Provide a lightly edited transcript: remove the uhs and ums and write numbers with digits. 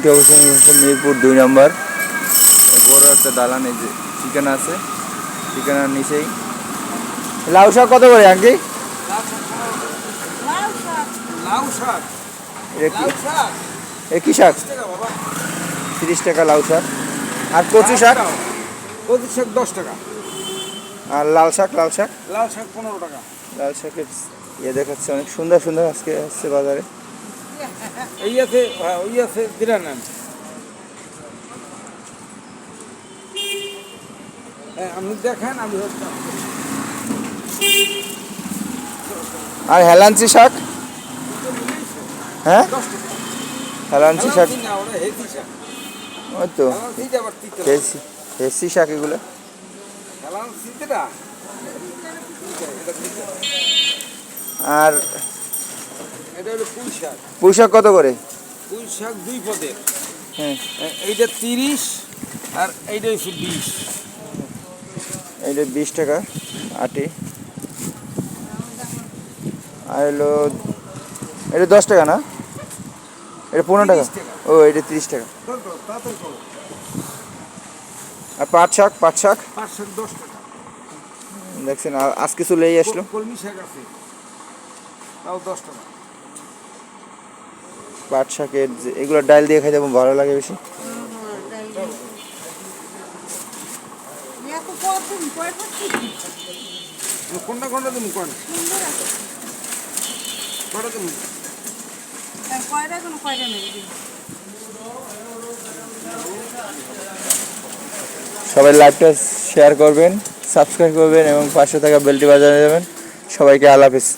শোরুমটি অবস্থান করছে মিরপুর 2 নম্বর। বড় একটা দালান, এই যে ঠিকানা আছে, ঠিকানার নিচেই। লাউ শাক কত করে আঙ্কি? কি শাক? 30 টাকা লাউ শাক। আর কচু শাক? কচু শাক 10 টাকা। আর লাল শাক? লাল শাক 15 টাকা। লাল শাকের দেখাচ্ছে অনেক সুন্দর সুন্দর আজকে আসছে বাজারে। এই আছে, ওই আছে, দিরা নেন। আপনি দেখেন, আমি আর হেলাঞ্চি শাক? হ্যাঁ, হেলাঞ্চি শাক। ওই তো হেসি শাক এগুলো। আর এটা হলো পুঁই শাক। পুঁই শাক কত করে? পুঁই শাক 2 পদের। হ্যাঁ, এইটা 30 আর এইটা 20। এইটা 20 টাকা আটি। আর হলো এটা 10 টাকা না? এটা 15 টাকা। ও, এটা 30 টাকা। আর পাট শাক? পাট শাক 10 টাকা। দেখছেন আজকে চলে আসলো। কলমি শাক আছে, তাও 10 টাকা। পাট শাকের এগুলো ডাল দিয়ে খাইতে ভালো লাগে বেশি। কোনটা কোনটা তুমি কোন কোনটা তুমি সবাই লাইভটা শেয়ার করবেন, সাবস্ক্রাইব করবেন এবং পাশে থাকা বেলটি বাজাতে যাবেন। সবাইকে আল্লাহ হাফেজ।